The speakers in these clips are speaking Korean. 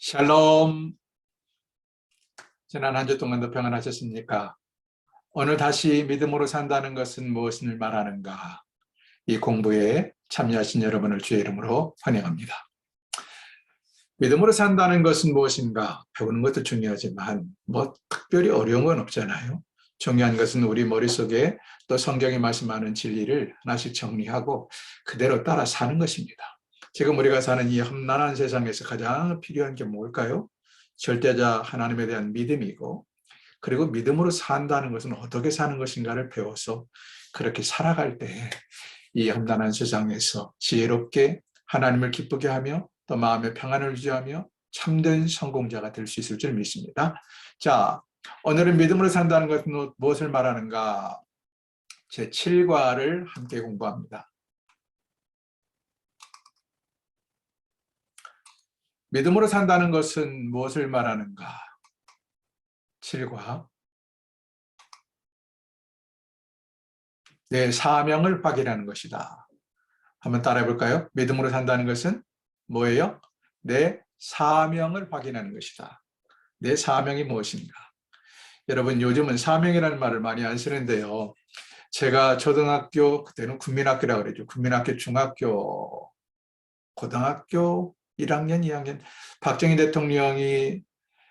샬롬. 지난 한 주 동안도 평안하셨습니까? 오늘 다시 믿음으로 산다는 것은 무엇을 말하는가? 이 공부에 참여하신 여러분을 주의 이름으로 환영합니다. 믿음으로 산다는 것은 무엇인가? 배우는 것도 중요하지만 특별히 어려운 건 없잖아요. 중요한 것은 우리 머릿속에 또 성경이 말씀하는 진리를 하나씩 정리하고 그대로 따라 사는 것입니다. 지금 우리가 사는 이 험난한 세상에서 가장 필요한 게 뭘까요? 절대자 하나님에 대한 믿음이고, 그리고 믿음으로 산다는 것은 어떻게 사는 것인가를 배워서 그렇게 살아갈 때 이 험난한 세상에서 지혜롭게 하나님을 기쁘게 하며 또 마음의 평안을 유지하며 참된 성공자가 될 수 있을 줄 믿습니다. 자, 오늘은 믿음으로 산다는 것은 무엇을 말하는가? 제7과를 함께 공부합니다. 믿음으로 산다는 것은 무엇을 말하는가? 7과. 내 사명을 확인하는 것이다. 한번 따라해 볼까요? 믿음으로 산다는 것은 뭐예요? 내 사명을 확인하는 것이다. 내 사명이 무엇인가? 여러분, 요즘은 사명이라는 말을 많이 안 쓰는데요. 제가 초등학교, 그때는 국민학교라고 그랬죠. 국민학교, 중학교, 고등학교 1학년, 2학년, 박정희 대통령이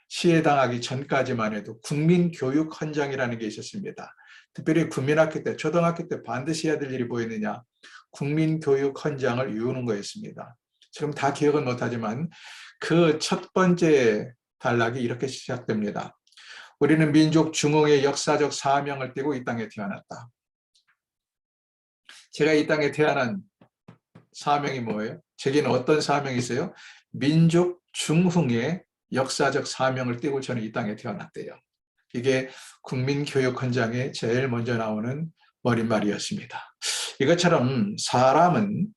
시해당하기 전까지만 해도 국민교육헌장이라는 게 있었습니다. 특별히 국민학교 때, 초등학교 때 반드시 해야 될 일이 뭐였느냐? 국민교육헌장을 이루는 거였습니다. 지금 다 기억은 못하지만 그 첫 번째 단락이 이렇게 시작됩니다. 우리는 민족 중흥의 역사적 사명을 띠고 이 땅에 태어났다. 제가 이 땅에 태어난 사명이 뭐예요? 제게는 어떤 사명이 있어요? 민족 중흥의 역사적 사명을 띠고 저는 이 땅에 태어났대요. 이게 국민교육헌장에 제일 먼저 나오는 머릿말이었습니다. 이것처럼 사람은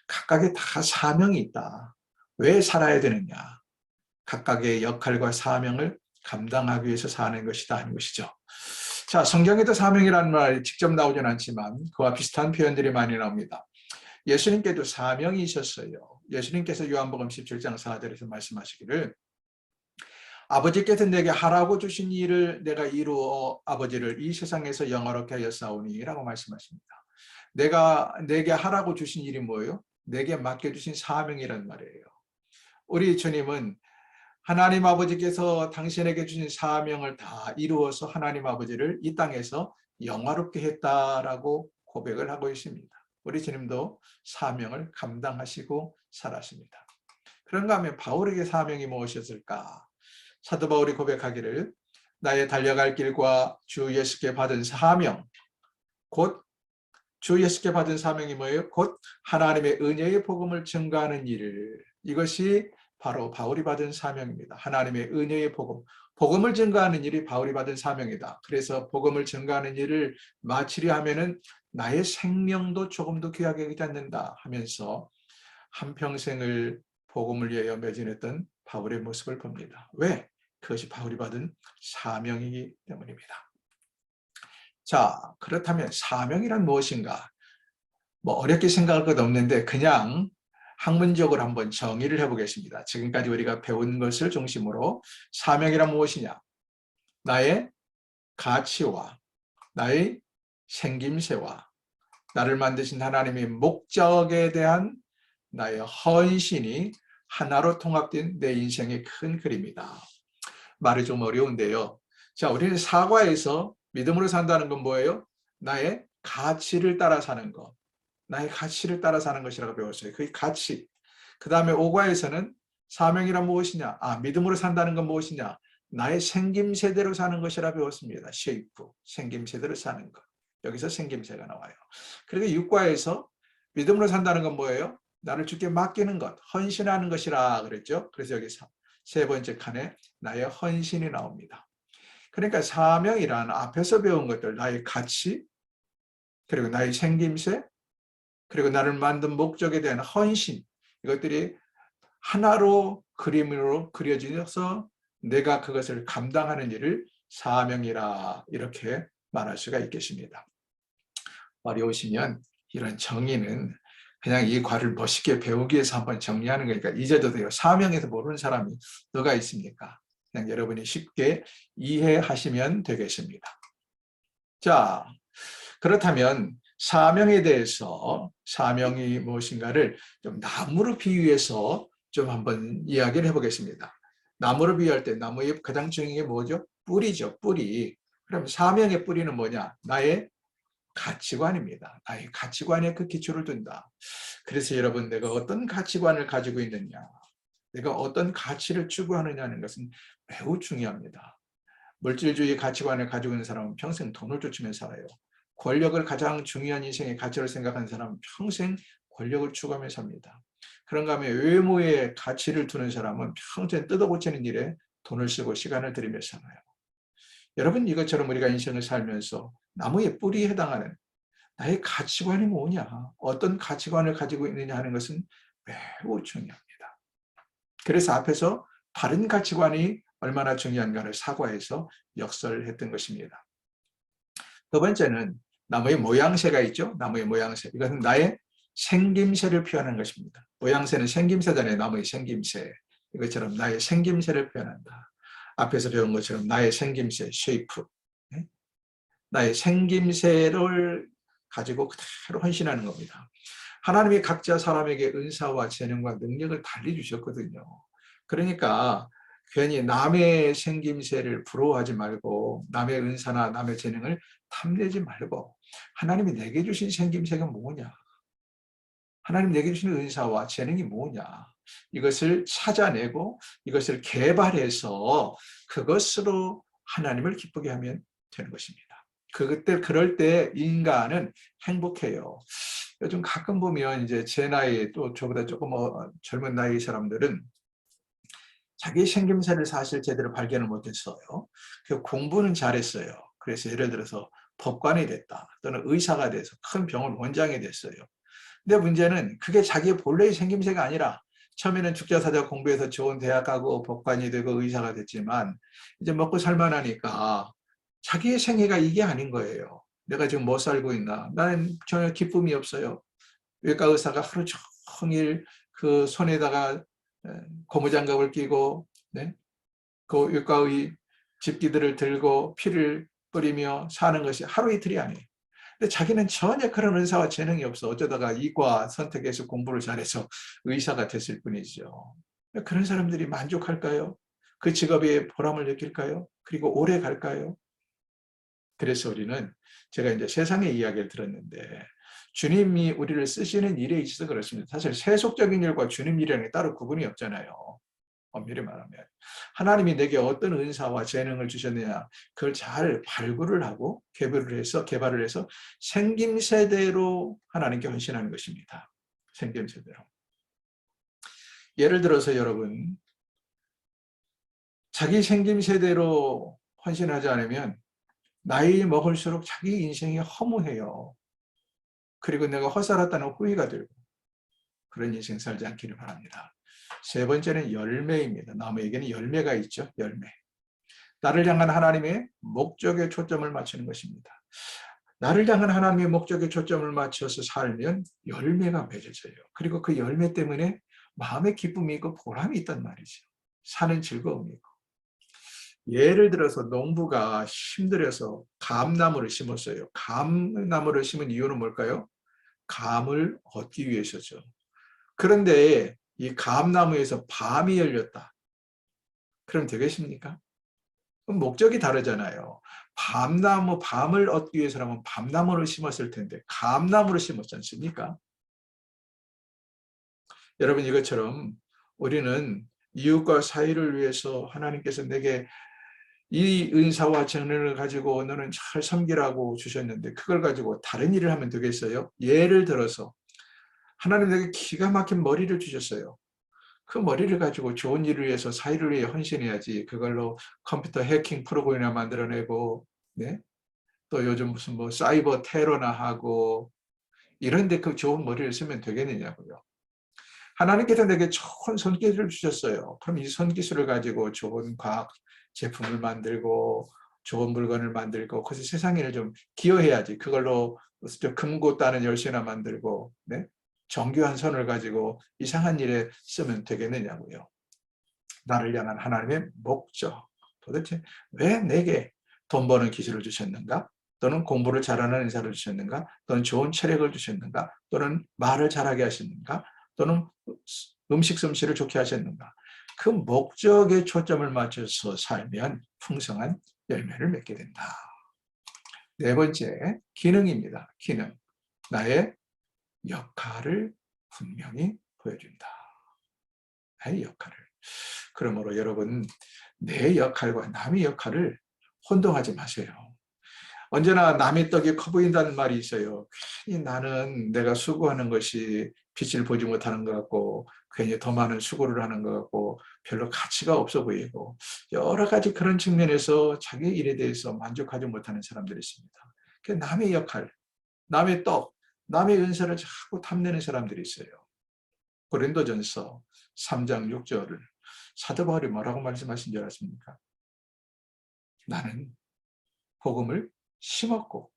각각의 다 사명이 있다. 왜 살아야 되느냐? 각각의 역할과 사명을 감당하기 위해서 사는 것이다 하는 것이죠. 자, 성경에도 사명이라는 말이 직접 나오진 않지만 그와 비슷한 표현들이 많이 나옵니다. 예수님께도 사명이 있었어요. 예수님께서 요한복음 17장 4절에서 말씀하시기를 아버지께서 내게 하라고 주신 일을 내가 이루어 아버지를 이 세상에서 영화롭게 하였사오니 라고 말씀하십니다. 내게 하라고 주신 일이 뭐예요? 내게 맡겨주신 사명이란 말이에요. 우리 주님은 하나님 아버지께서 당신에게 주신 사명을 다 이루어서 하나님 아버지를 이 땅에서 영화롭게 했다라고 고백을 하고 있습니다. 우리 주님도 사명을 감당하시고 살았습니다. 그런가 하면 바울에게 사명이 무엇이었을까? 사도 바울이 고백하기를 나의 달려갈 길과 주 예수께 받은 사명, 곧 주 예수께 받은 사명이 뭐예요? 곧 하나님의 은혜의 복음을 증거하는 일. 이것이 바로 바울이 받은 사명입니다. 하나님의 은혜의 복음. 복음을 증거하는 일이 바울이 받은 사명이다. 그래서 복음을 증거하는 일을 마치려 하면은 나의 생명도 조금도 귀하게 여기지 않는다 하면서 한평생을 복음을 위하여 매진했던 바울의 모습을 봅니다. 왜? 그것이 바울이 받은 사명이기 때문입니다. 자, 그렇다면 사명이란 무엇인가? 어렵게 생각할 것 없는데 그냥 학문적으로 한번 정의를 해보겠습니다. 지금까지 우리가 배운 것을 중심으로 사명이란 무엇이냐? 나의 가치와 나의 생김새와 나를 만드신 하나님의 목적에 대한 나의 헌신이 하나로 통합된 내 인생의 큰 그림이다. 말이 좀 어려운데요. 자, 우리는 사과에서 믿음으로 산다는 건 뭐예요? 나의 가치를 따라 사는 것. 나의 가치를 따라 사는 것이라고 배웠어요. 그게 가치. 그 다음에 오과에서는 사명이란 무엇이냐? 믿음으로 산다는 건 무엇이냐? 나의 생김새대로 사는 것이라 배웠습니다. 쉐이프, 생김새대로 사는 것. 여기서 생김새가 나와요. 그리고 육과에서 믿음으로 산다는 건 뭐예요? 나를 주께 맡기는 것, 헌신하는 것이라 그랬죠. 그래서 여기 세 번째 칸에 나의 헌신이 나옵니다. 그러니까 사명이란 앞에서 배운 것들, 나의 가치, 그리고 나의 생김새, 그리고 나를 만든 목적에 대한 헌신, 이것들이 하나로 그림으로 그려져서 내가 그것을 감당하는 일을 사명이라 이렇게 말할 수가 있겠습니다. 어려우시면 이런 정의는 그냥 이 과를 멋있게 배우기 위해서 한번 정리하는 거니까 잊어도 돼요. 사명에서 모르는 사람이 누가 있습니까? 그냥 여러분이 쉽게 이해하시면 되겠습니다. 자, 그렇다면 사명에 대해서 사명이 무엇인가를 좀 나무로 비유해서 좀 한번 이야기를 해보겠습니다. 나무로 비유할 때 나무의 가장 중요한 게 뭐죠? 뿌리죠, 뿌리. 그럼 사명의 뿌리는 뭐냐? 나의 가치관입니다. 나의 가치관에 그 기초를 둔다. 그래서 여러분, 내가 어떤 가치관을 가지고 있느냐, 내가 어떤 가치를 추구하느냐는 것은 매우 중요합니다. 물질주의 가치관을 가지고 있는 사람은 평생 돈을 쫓으며 살아요. 권력을 가장 중요한 인생의 가치로 생각하는 사람은 평생 권력을 추구하며 삽니다. 그런가 하면 외모에 가치를 두는 사람은 평생 뜯어고치는 일에 돈을 쓰고 시간을 들이며 살아요. 여러분, 이것처럼 우리가 인생을 살면서 나무의 뿌리에 해당하는 나의 가치관이 뭐냐, 어떤 가치관을 가지고 있느냐 하는 것은 매우 중요합니다. 그래서 앞에서 바른 가치관이 얼마나 중요한가를 사과해서 역설했던 것입니다. 두 번째는 나무의 모양새가 있죠. 나무의 모양새. 이것은 나의 생김새를 표현하는 것입니다. 모양새는 생김새잖아요. 나무의 생김새. 이것처럼 나의 생김새를 표현한다. 앞에서 배운 것처럼 나의 생김새, 쉐이프. 나의 생김새를 가지고 그대로 헌신하는 겁니다. 하나님이 각자 사람에게 은사와 재능과 능력을 달리 주셨거든요. 그러니까 괜히 남의 생김새를 부러워하지 말고 남의 은사나 남의 재능을 탐내지 말고 하나님이 내게 주신 생김새가 뭐냐? 하나님 내게 주신 은사와 재능이 뭐냐? 이것을 찾아내고 이것을 개발해서 그것으로 하나님을 기쁘게 하면 되는 것입니다. 그럴 때 인간은 행복해요. 요즘 가끔 보면 이제 제 나이 또 저보다 조금 젊은 나이 사람들은 자기 생김새를 사실 제대로 발견을 못했어요. 그 공부는 잘했어요. 그래서 예를 들어서 법관이 됐다 또는 의사가 돼서 큰 병원 원장이 됐어요. 근데 문제는 그게 자기의 본래의 생김새가 아니라 처음에는 죽자사자 공부해서 좋은 대학 가고 법관이 되고 의사가 됐지만 이제 먹고 살만하니까 자기의 생애가 이게 아닌 거예요. 내가 지금 못 살고 있나? 나는 전혀 기쁨이 없어요. 외과 의사가 하루 종일 그 손에다가 고무장갑을 끼고 네? 그 외과의 집기들을 들고 피를 뿌리며 사는 것이 하루 이틀이 아니에요. 근데 자기는 전혀 그런 은사와 재능이 없어. 어쩌다가 이과 선택해서 공부를 잘해서 의사가 됐을 뿐이죠. 그런 사람들이 만족할까요? 그 직업에 보람을 느낄까요? 그리고 오래 갈까요? 그래서 우리는 제가 이제 세상의 이야기를 들었는데 주님이 우리를 쓰시는 일에 있어서 그렇습니다. 사실 세속적인 일과 주님 일이라는 게 따로 구분이 없잖아요. 엄밀히 말하면 하나님이 내게 어떤 은사와 재능을 주셨느냐 그걸 잘 발굴을 하고 개발을 해서 생김새대로 하나님께 헌신하는 것입니다. 생김새대로. 예를 들어서 여러분 자기 생김새대로 헌신하지 않으면 나이 먹을수록 자기 인생이 허무해요. 그리고 내가 헛살았다는 후회가 들고 그런 인생 살지 않기를 바랍니다. 세 번째는 열매입니다. 나무에게는 열매가 있죠. 열매. 나를 향한 하나님의 목적에 초점을 맞추는 것입니다. 나를 향한 하나님의 목적에 초점을 맞춰서 살면 열매가 맺어져요. 그리고 그 열매 때문에 마음의 기쁨이 있고 보람이 있단 말이죠. 사는 즐거움이 있고. 예를 들어서 농부가 힘들어서 감나무를 심었어요. 감나무를 심은 이유는 뭘까요? 감을 얻기 위해서죠. 그런데 이 감나무에서 밤이 열렸다. 그럼 되겠습니까? 그럼 목적이 다르잖아요. 밤을 얻기 위해서라면 밤나무를 심었을 텐데 감나무를 심었지 않습니까? 여러분 이것처럼 우리는 이웃과 사이를 위해서 하나님께서 내게 이 은사와 재능을 가지고 너는 잘 섬기라고 주셨는데 그걸 가지고 다른 일을 하면 되겠어요? 예를 들어서 하나님 내게 기가 막힌 머리를 주셨어요. 그 머리를 가지고 좋은 일을 위해서 사회를 위해 헌신해야지. 그걸로 컴퓨터 해킹 프로그램이나 만들어내고 네? 또 요즘 무슨 뭐 사이버 테러나 하고 이런데 그 좋은 머리를 쓰면 되겠느냐고요. 하나님께서 내게 좋은 손기술을 주셨어요. 그럼 이 손기술을 가지고 좋은 과학 제품을 만들고 좋은 물건을 만들고 그래서 세상에 좀 기여해야지. 그걸로 좀 금고 따는 열쇠나 만들고 네? 정교한 선을 가지고 이상한 일에 쓰면 되겠느냐고요. 나를 향한 하나님의 목적, 도대체 왜 내게 돈 버는 기술을 주셨는가? 또는 공부를 잘하는 인사를 주셨는가? 또는 좋은 체력을 주셨는가? 또는 말을 잘하게 하셨는가? 또는 음식 솜씨를 좋게 하셨는가? 그 목적에 초점을 맞춰서 살면 풍성한 열매를 맺게 된다. 네 번째, 기능입니다. 기능. 나의 역할을 분명히 보여준다. 나의 역할을. 그러므로 여러분, 내 역할과 남의 역할을 혼동하지 마세요. 언제나 남의 떡이 커 보인다는 말이 있어요. 괜히 나는 내가 수고하는 것이 빛을 보지 못하는 것 같고, 괜히 더 많은 수고를 하는 것 같고, 별로 가치가 없어 보이고, 여러 가지 그런 측면에서 자기 일에 대해서 만족하지 못하는 사람들이 있습니다. 남의 역할, 남의 떡, 남의 은사를 자꾸 탐내는 사람들이 있어요. 고린도전서 3장 6절을 사도 바울이 뭐라고 말씀하신 줄 아십니까? 나는 복음을 심었고,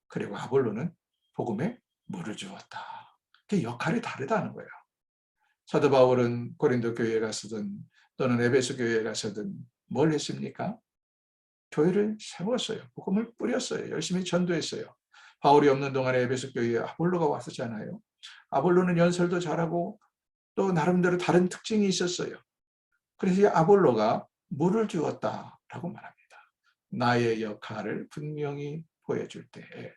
그리고 아볼로는 복음에 물을 주었다. 그 역할이 다르다는 거예요. 사도 바울은 고린도 교회에 가서든 또는 에베소 교회에 가서든 뭘 했습니까? 교회를 세웠어요. 복음을 뿌렸어요. 열심히 전도했어요. 바울이 없는 동안에 에베소 교회에 아볼로가 왔었잖아요. 아볼로는 연설도 잘하고 또 나름대로 다른 특징이 있었어요. 그래서 아볼로가 물을 주었다라고 말합니다. 나의 역할을 분명히 보여줄 때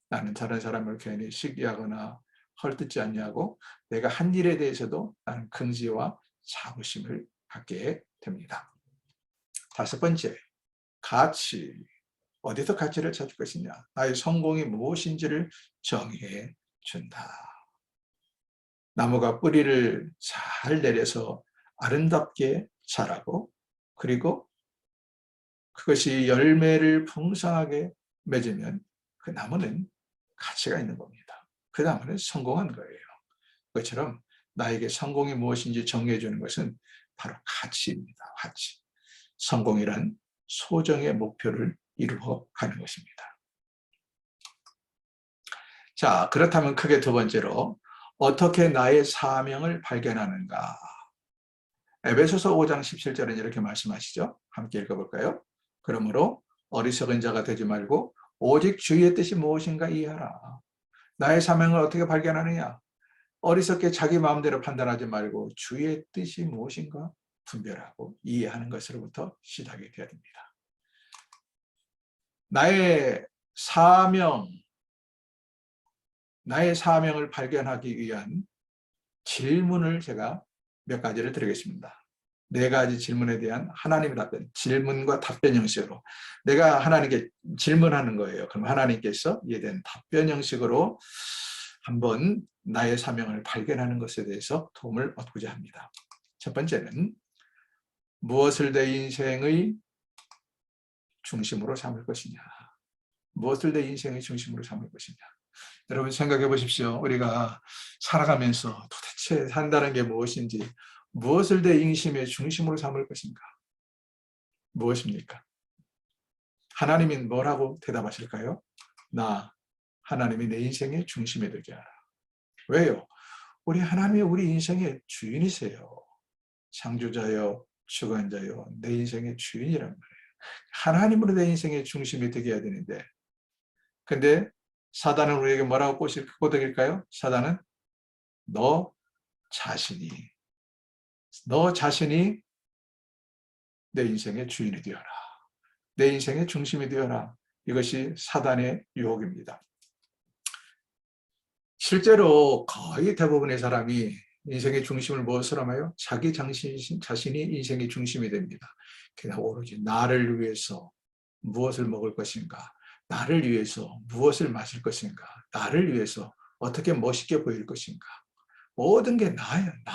나는 다른 사람을 괜히 시기하거나 헐뜯지 않냐고 내가 한 일에 대해서도 나는 긍지와 자부심을 갖게 됩니다. 다섯 번째, 가치. 어디서 가치를 찾을 것이냐? 나의 성공이 무엇인지를 정의해 준다. 나무가 뿌리를 잘 내려서 아름답게 자라고 그리고 그것이 열매를 풍성하게 맺으면 그 나무는 가치가 있는 겁니다. 그 나무는 성공한 거예요. 그것처럼 나에게 성공이 무엇인지 정리해 주는 것은 바로 가치입니다. 가치. 성공이란 소정의 목표를 이루어 가는 것입니다. 자, 그렇다면 크게 두 번째로 어떻게 나의 사명을 발견하는가? 에베소서 5장 17절은 이렇게 말씀하시죠. 함께 읽어볼까요? 그러므로 어리석은 자가 되지 말고 오직 주의 뜻이 무엇인가 이해하라. 나의 사명을 어떻게 발견하느냐? 어리석게 자기 마음대로 판단하지 말고 주의 뜻이 무엇인가 분별하고 이해하는 것으로부터 시작이 되어야 됩니다. 나의 사명을 발견하기 위한 질문을 제가 몇 가지를 드리겠습니다. 네 가지 질문에 대한 하나님의 답변, 질문과 답변 형식으로 내가 하나님께 질문하는 거예요. 그럼 하나님께서 이에 대한 답변 형식으로 한번 나의 사명을 발견하는 것에 대해서 도움을 얻고자 합니다. 첫 번째는 무엇을 내 인생의 중심으로 삼을 것이냐. 무엇을 내 인생의 중심으로 삼을 것이냐. 여러분 생각해 보십시오. 우리가 살아가면서 도대체 산다는 게 무엇인지, 무엇을 내 인심의 중심으로 삼을 것인가? 무엇입니까? 하나님이 뭐라고 대답하실까요? 하나님이 내 인생의 중심에 들게 하라. 왜요? 우리 하나님이 우리 인생의 주인이세요. 창조자요, 주관자요, 내 인생의 주인이란 말이에요. 하나님으로 내 인생의 중심이 되게 해야 되는데, 근데 사단은 우리에게 뭐라고 꼬드길까요? 사단은 너 자신이 내 인생의 주인이 되어라. 내 인생의 중심이 되어라. 이것이 사단의 유혹입니다. 실제로 거의 대부분의 사람이 인생의 중심을 무엇으로 하나요? 자기 자신이 인생의 중심이 됩니다. 그냥 오로지 나를 위해서 무엇을 먹을 것인가? 나를 위해서 무엇을 마실 것인가? 나를 위해서 어떻게 멋있게 보일 것인가? 모든 게 나야, 나.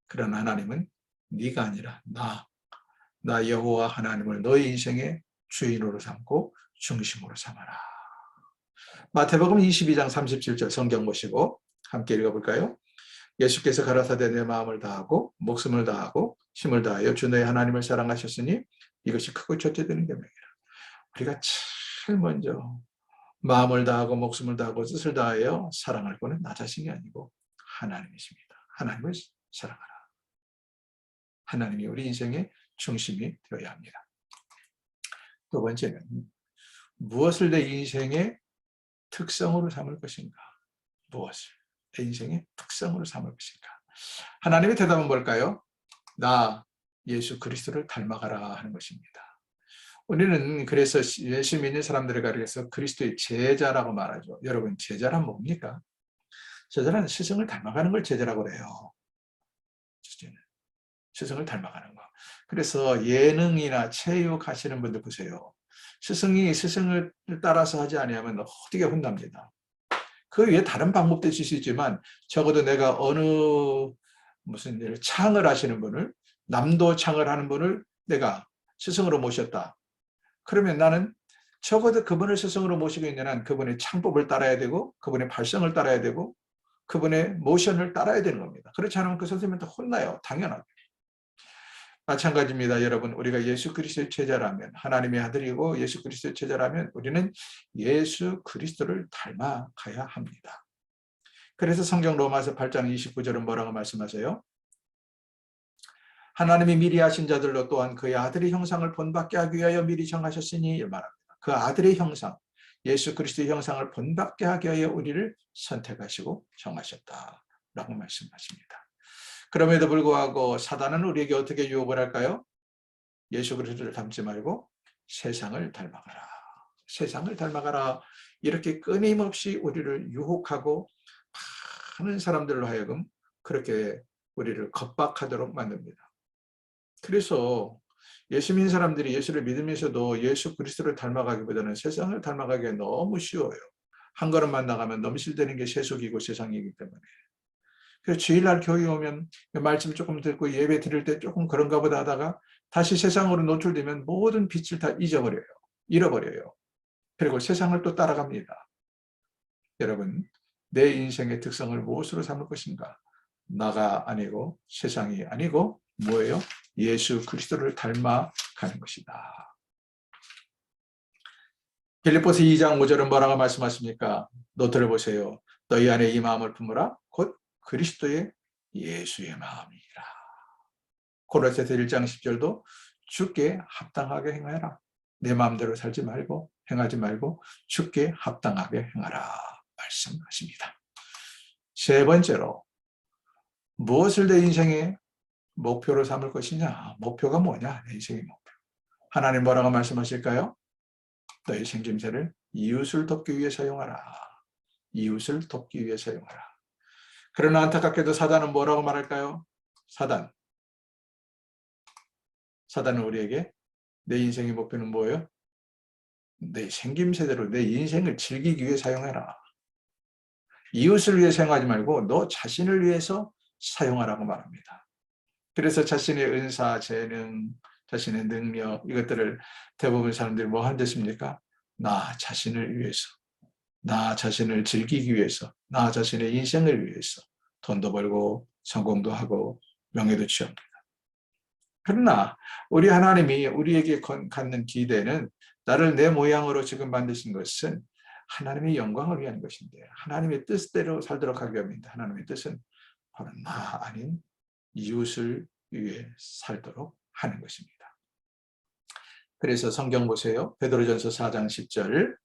그러나 하나님은 네가 아니라 나 여호와 하나님을 너의 인생의 주인으로 삼고 중심으로 삼아라. 마태복음 22장 37절 성경 보시고 함께 읽어볼까요? 예수께서 가라사대 내 마음을 다하고 목숨을 다하고 힘을 다하여 주 너의 하나님을 사랑하셨으니 이것이 크고 첫째 되는 계명이라. 우리가 제일 먼저 마음을 다하고 목숨을 다하고 뜻을 다하여 사랑할 거는 나 자신이 아니고 하나님이십니다. 하나님을 사랑하라. 하나님이 우리 인생의 중심이 되어야 합니다. 두 번째는 무엇을 내 인생의 특성으로 삼을 것인가? 무엇을 내 인생의 특성으로 삼을 것인가? 하나님의 대답은 뭘까요? 나 예수 그리스도를 닮아가라 하는 것입니다. 우리는 그래서 예수 믿는 사람들을 가리켜서 그리스도의 제자라고 말하죠. 여러분, 제자란 뭡니까? 제자는 스승을 닮아가는 걸 제자라고 그래요. 스승을 닮아가는 거. 그래서 예능이나 체육 하시는 분들 보세요. 스승이 스승을 따라서 하지 아니하면 어떻게 혼납니다. 그 외에 다른 방법도 있을 수 있지만 적어도 내가 어느 무슨 일 창을 하시는 분을, 남도 창을 하는 분을 내가 스승으로 모셨다. 그러면 나는 적어도 그분을 스승으로 모시고 있는 한 그분의 창법을 따라야 되고 그분의 발성을 따라야 되고 그분의 모션을 따라야 되는 겁니다. 그렇지 않으면 그 선생님한테 혼나요. 당연하게. 마찬가지입니다. 여러분, 우리가 예수 그리스도의 제자라면, 하나님의 아들이고 예수 그리스도의 제자라면 우리는 예수 그리스도를 닮아가야 합니다. 그래서 성경 로마서 8장 29절은 뭐라고 말씀하세요? 하나님이 미리 하신 자들로 또한 그의 아들의 형상을 본받게 하기 위하여 미리 정하셨으니 말합니다. 그 아들의 형상, 예수 그리스도의 형상을 본받게 하기 위하여 우리를 선택하시고 정하셨다라고 말씀하십니다. 그럼에도 불구하고 사단은 우리에게 어떻게 유혹을 할까요? 예수 그리스도를 닮지 말고 세상을 닮아가라. 세상을 닮아가라. 이렇게 끊임없이 우리를 유혹하고 많은 사람들로 하여금 그렇게 우리를 겁박하도록 만듭니다. 그래서 예수 믿는 사람들이 예수를 믿으면서도 예수 그리스도를 닮아가기보다는 세상을 닮아가기가 너무 쉬워요. 한 걸음만 나가면 넘실대는 게 세속이고 세상이기 때문에. 그래서 주일날 교회 오면 말씀 조금 듣고 예배 드릴 때 조금 그런가 보다 하다가 다시 세상으로 노출되면 모든 빛을 다 잊어버려요. 잃어버려요. 그리고 세상을 또 따라갑니다. 여러분, 내 인생의 특성을 무엇으로 삼을 것인가? 나가 아니고 세상이 아니고 뭐예요? 예수 그리스도를 닮아가는 것이다. 빌립보서 2장 5절은 뭐라고 말씀하십니까? 노트를 보세요. 너희 안에 이 마음을 품으라. 곧 그리스도의 예수의 마음이라. 고린도서 1장 10절도 주께 합당하게 행하라. 내 마음대로 살지 말고 행하지 말고 주께 합당하게 행하라 말씀하십니다. 세 번째로 무엇을 내 인생의 목표로 삼을 것이냐? 목표가 뭐냐? 내 인생의 목표. 하나님 뭐라고 말씀하실까요? 너희 생김새를 이웃을 돕기 위해 사용하라. 이웃을 돕기 위해 사용하라. 그러나 안타깝게도 사단은 뭐라고 말할까요? 사단은 우리에게 내 인생의 목표는 뭐예요? 내 생김새대로 내 인생을 즐기기 위해 사용해라. 이웃을 위해 사용하지 말고 너 자신을 위해서 사용하라고 말합니다. 그래서 자신의 은사, 재능, 자신의 능력 이것들을 대부분 사람들이 뭐 한댔습니까? 나 자신을 위해서, 나 자신을 즐기기 위해서, 나 자신의 인생을 위해서 돈도 벌고 성공도 하고 명예도 취합니다. 그러나 우리 하나님이 우리에게 갖는 기대는 나를 내 모양으로 지금 만드신 것은 하나님의 영광을 위한 것인데 하나님의 뜻대로 살도록 하기 위함입니다. 하나님의 뜻은 바로 나 아닌 이웃을 위해 살도록 하는 것입니다. 그래서 성경 보세요. 베드로전서 4장 10절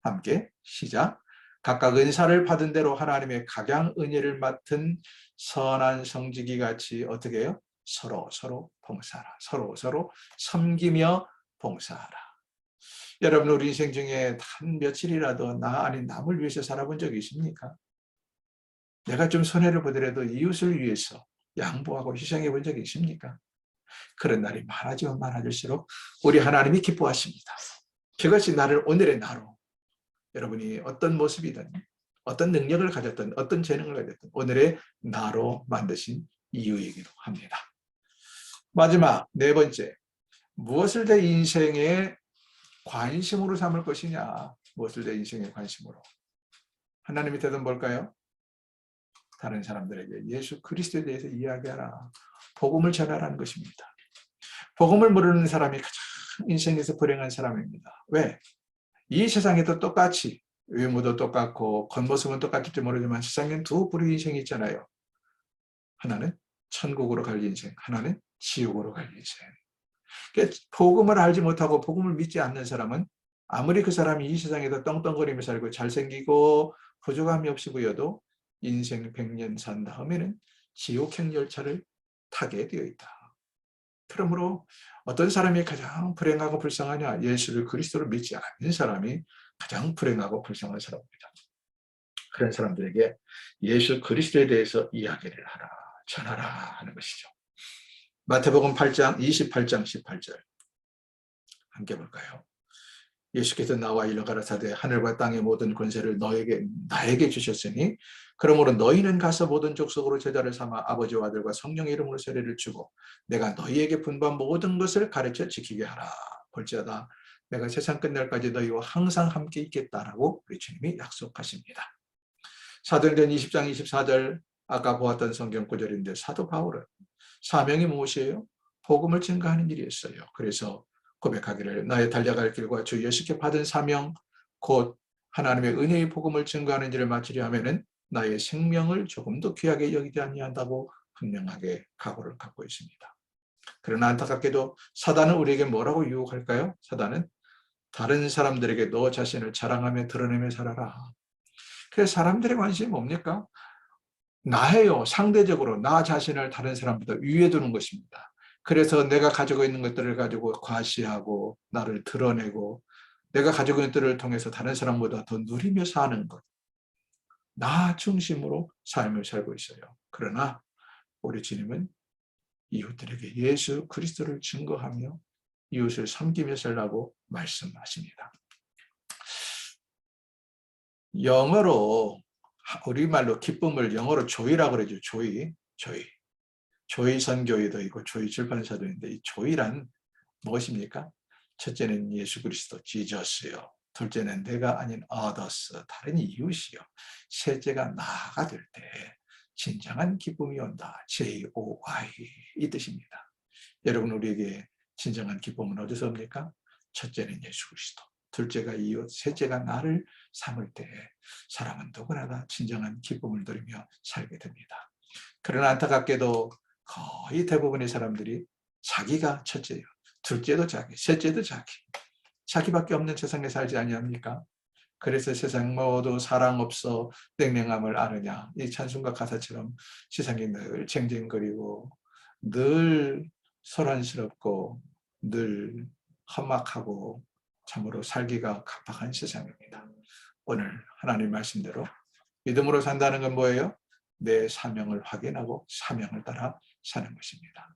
함께 시작. 각각 은사를 받은 대로 하나님의 각양 은혜를 맡은 선한 성지기 같이 어떻게 해요? 서로 봉사하라. 서로 섬기며 봉사하라. 여러분 우리 인생 중에 단 며칠이라도 나 아닌 남을 위해서 살아본 적이 있습니까? 내가 좀 손해를 보더라도 이웃을 위해서 양보하고 희생해 본 적이 있습니까? 그런 날이 많아지면 많아질수록 우리 하나님이 기뻐하십니다. 그것이 나를 오늘의 나로 여러분이 어떤 모습이든 어떤 능력을 가졌든 어떤 재능을 가졌든 오늘의 나로 만드신 이유이기도 합니다. 마지막 네 번째, 무엇을 내 인생의 관심으로 삼을 것이냐? 무엇을 내 인생의 관심으로? 하나님의 뜻은 뭘까요? 다른 사람들에게 예수 그리스도에 대해서 이야기하라. 복음을 전하라는 것입니다. 복음을 모르는 사람이 가장 인생에서 불행한 사람입니다. 왜? 이 세상에도 똑같이 외모도 똑같고 겉모습은 똑같을지 모르지만 세상엔 두 부류의 인생이 있잖아요. 하나는 천국으로 갈 인생, 하나는 지옥으로 갈 인생. 그러니까 복음을 알지 못하고 복음을 믿지 않는 사람은 아무리 그 사람이 이 세상에서 떵떵거리며 살고 잘생기고 부족함이 없이 보여도 인생 100년 산 다음에는 지옥행 열차를 타게 되어 있다. 그러므로 어떤 사람이 가장 불행하고 불쌍하냐? 예수를 그리스도를 믿지 않는 사람이 가장 불행하고 불쌍한 사람입니다. 그런 사람들에게 예수 그리스도에 대해서 이야기를 하라, 전하라 하는 것이죠. 마태복음 8장 28장 18절 함께 볼까요? 예수께서 나와 일러 가라사대 하늘과 땅의 모든 권세를 나에게 주셨으니 그러므로 너희는 가서 모든 족속으로 제자를 삼아 아버지와 아들과 성령의 이름으로 세례를 주고 내가 너희에게 분부한 모든 것을 가르쳐 지키게 하라. 볼지어다 내가 세상 끝날까지 너희와 항상 함께 있겠다라고 우리 주님이 약속하십니다. 사도행전 20장 24절 아까 보았던 성경 구절인데 사도 바울은 사명이 무엇이에요? 복음을 증거하는 일이었어요. 그래서 고백하기를 나의 달려갈 길과 주 예수께 받은 사명 곧 하나님의 은혜의 복음을 증거하는 일을 마치려 하면은 나의 생명을 조금도 귀하게 여기지 아니한다고 분명하게 각오를 갖고 있습니다. 그러나 안타깝게도 사단은 우리에게 뭐라고 유혹할까요? 사단은 다른 사람들에게 너 자신을 자랑하며 드러내며 살아라. 그래서 사람들의 관심이 뭡니까? 나예요. 상대적으로 나 자신을 다른 사람보다 위에 두는 것입니다. 그래서 내가 가지고 있는 것들을 가지고 과시하고 나를 드러내고 내가 가지고 있는 것들을 통해서 다른 사람보다 더 누리며 사는 것. 나 중심으로 삶을 살고 있어요. 그러나 우리 주님은 이웃들에게 예수 그리스도를 증거하며 이웃을 섬기며 살라고 말씀하십니다. 영어로 우리말로 기쁨을 영어로 조이라고 그러죠. 조이 선교회도 있고 조이 출판사도 있는데 이 조이란 무엇입니까? 첫째는 예수 그리스도 지저스요. 둘째는 내가 아닌 others 다른 이웃이요. 셋째가 나가 될 때 진정한 기쁨이 온다. J-O-Y 이 뜻입니다. 여러분 우리에게 진정한 기쁨은 어디서 옵니까? 첫째는 예수 그리스도. 둘째가 이웃, 셋째가 나를 삼을 때 사람은 누구나 다 진정한 기쁨을 누리며 살게 됩니다. 그러나 안타깝게도 거의 대부분의 사람들이 자기가 첫째예요. 둘째도 자기, 셋째도 자기. 자기밖에 없는 세상에 살지 아니합니까? 그래서 세상 모두 사랑 없어 냉랭함을 아느냐. 이 찬송가 가사처럼 세상이 늘 쟁쟁거리고 늘 소란스럽고 늘 험악하고 참으로 살기가 각박한 세상입니다. 오늘 하나님 말씀대로 믿음으로 산다는 건 뭐예요? 내 사명을 확인하고 사명을 따라 사는 것입니다.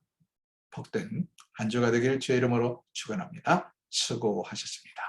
복된 한 주가 되기를 주의 이름으로 축원합니다. 수고하셨습니다.